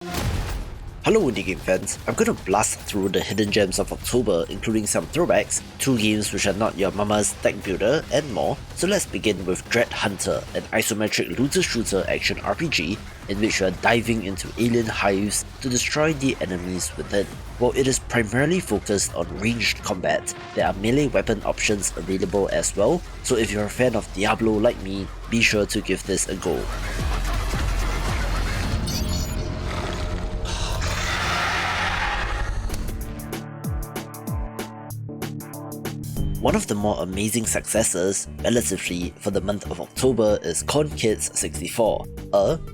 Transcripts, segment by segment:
Hello indie game fans, I'm gonna blast through the hidden gems of October, including some throwbacks, 2 games which are not your mama's deck builder, and more. So let's begin with Dreadhunter, an isometric looter-shooter action RPG in which you are diving into alien hives to destroy the enemies within. While it is primarily focused on ranged combat, there are melee weapon options available as well, so if you're a fan of Diablo like me, be sure to give this a go. One of the more amazing successes, relatively, for the month of October is Corn Kidz 64,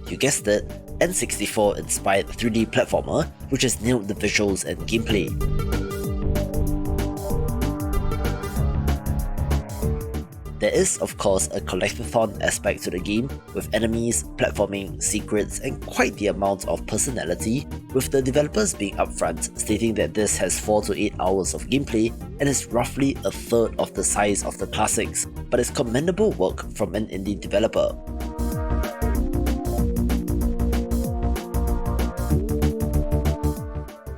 you guessed it, N64 inspired 3D platformer which has nailed the visuals and gameplay. There is of course a collectathon aspect to the game, with enemies, platforming, secrets, and quite the amount of personality, with the developers being upfront stating that this has 4 to 8 hours of gameplay and is roughly a third of the size of the classics, but it's commendable work from an indie developer.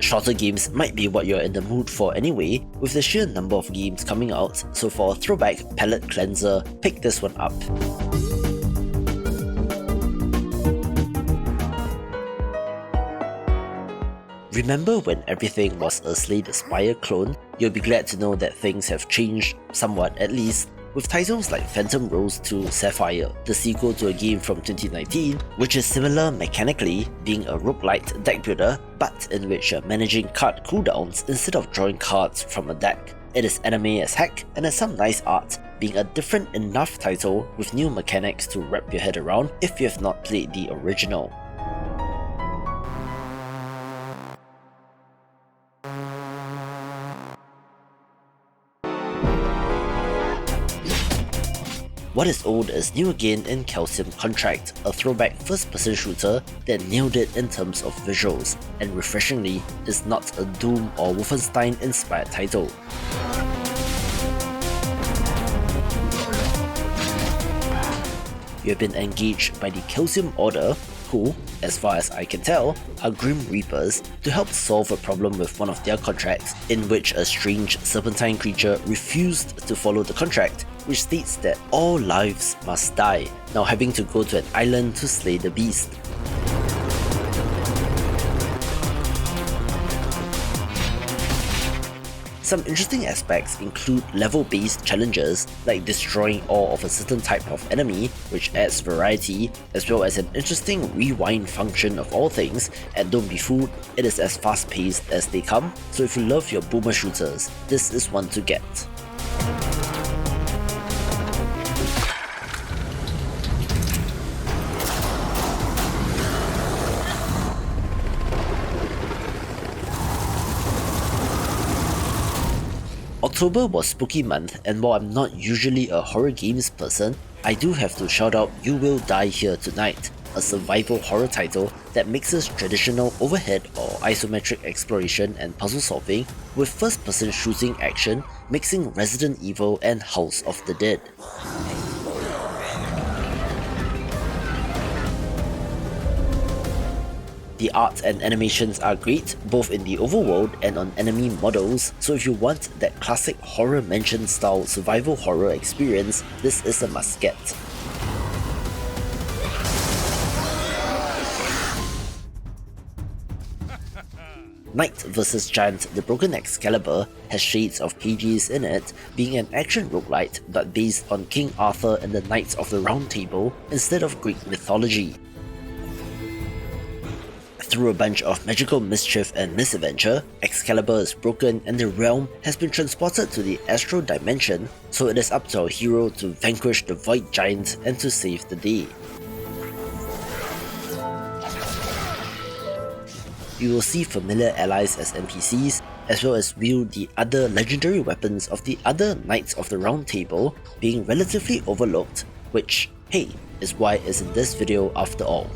Shorter games might be what you're in the mood for anyway, with the sheer number of games coming out, so for a throwback palette cleanser, pick this one up. Remember when everything was a Slay the Spire clone? You'll be glad to know that things have changed, somewhat at least, with titles like Phantom Rose to Sapphire, the sequel to a game from 2019, which is similar mechanically, being a roguelite deck builder, but in which you're managing card cooldowns instead of drawing cards from a deck. It is anime as heck and has some nice art, being a different enough title with new mechanics to wrap your head around if you have not played the original. What is old is new again in Calcium Contract, a throwback first-person shooter that nailed it in terms of visuals, and refreshingly, is not a Doom or Wolfenstein-inspired title. You have been engaged by the Calcium Order, who, as far as I can tell, are Grim Reapers, to help solve a problem with one of their contracts, in which a strange serpentine creature refused to follow the contract, which states that all lives must die, now having to go to an island to slay the beast. Some interesting aspects include level-based challenges like destroying all of a certain type of enemy, which adds variety, as well as an interesting rewind function of all things, and don't be fooled, it is as fast-paced as they come, so if you love your boomer shooters, this is one to get. October was spooky month, and while I'm not usually a horror games person, I do have to shout out You Will Die Here Tonight, a survival horror title that mixes traditional overhead or isometric exploration and puzzle solving with first-person shooting action, mixing Resident Evil and House of the Dead. The art and animations are great, both in the overworld and on enemy models, so if you want that classic horror mansion style survival horror experience, this is a must get. Knight vs Giant The Broken Excalibur has shades of KGs in it, being an action roguelite but based on King Arthur and the Knights of the Round Table instead of Greek mythology. Through a bunch of magical mischief and misadventure, Excalibur is broken and the realm has been transported to the astral dimension, so it is up to our hero to vanquish the Void Giant and to save the day. You will see familiar allies as NPCs, as well as wield the other legendary weapons of the other Knights of the Round Table, being relatively overlooked, which, hey, is why it's in this video after all.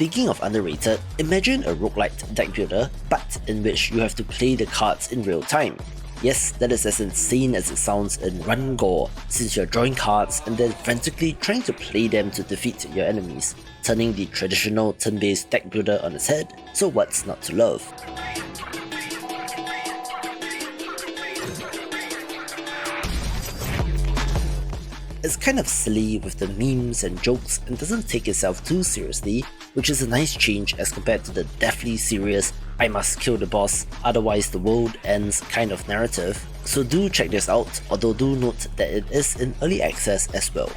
speaking of underrated, imagine a roguelite deck builder, but in which you have to play the cards in real time. Yes, that is as insane as it sounds in RUNGORE, since you're drawing cards and then frantically trying to play them to defeat your enemies, turning the traditional turn-based deck builder on its head, so what's not to love? It's kind of silly with the memes and jokes and doesn't take itself too seriously, which is a nice change as compared to the deathly serious "I must kill the boss, otherwise the world ends" kind of narrative, so do check this out, although do note that it is in early access as well.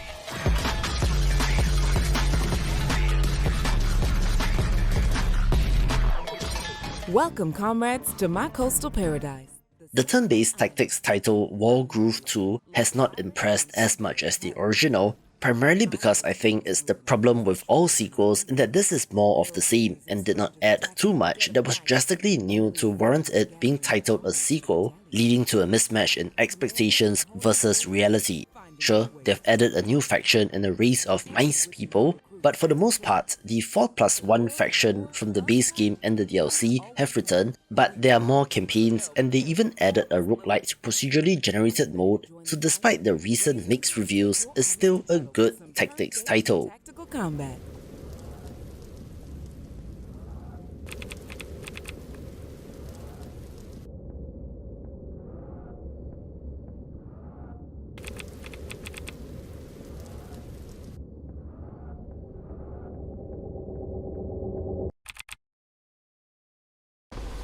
Welcome, comrades, to my coastal paradise. The turn-based tactics title Wargroove 2 has not impressed as much as the original, primarily because I think it's the problem with all sequels in that this is more of the same and did not add too much that was drastically new to warrant it being titled a sequel, leading to a mismatch in expectations versus reality. Sure, they've added a new faction and a race of mice people, but for the most part, the 4+1 faction from the base game and the DLC have returned, but there are more campaigns and they even added a roguelite procedurally generated mode, so despite the recent mixed reviews, it's still a good tactics title. Tactical combat.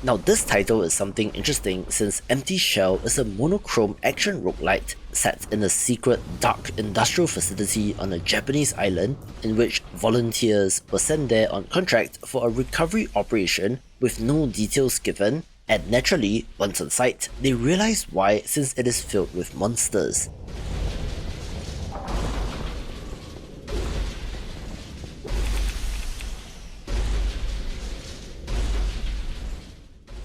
Now this title is something interesting since Empty Shell is a monochrome action roguelite set in a secret dark industrial facility on a Japanese island in which volunteers were sent there on contract for a recovery operation with no details given, and naturally, once on site, they realize why since it is filled with monsters.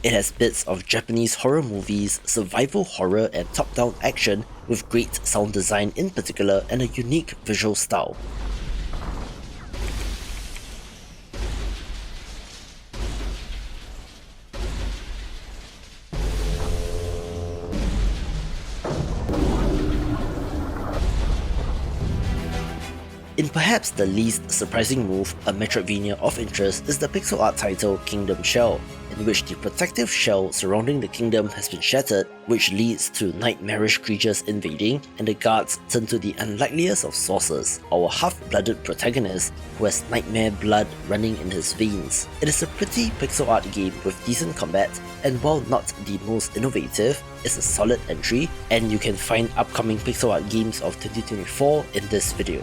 It has bits of Japanese horror movies, survival horror and top-down action with great sound design in particular and a unique visual style. In perhaps the least surprising move, a Metroidvania of interest is the pixel art title Kingdom Shell, in which the protective shell surrounding the kingdom has been shattered, which leads to nightmarish creatures invading, and the guards turn to the unlikeliest of sources, our half-blooded protagonist who has nightmare blood running in his veins. It is a pretty pixel art game with decent combat, and while not the most innovative, it's a solid entry, and you can find upcoming pixel art games of 2024 in this video.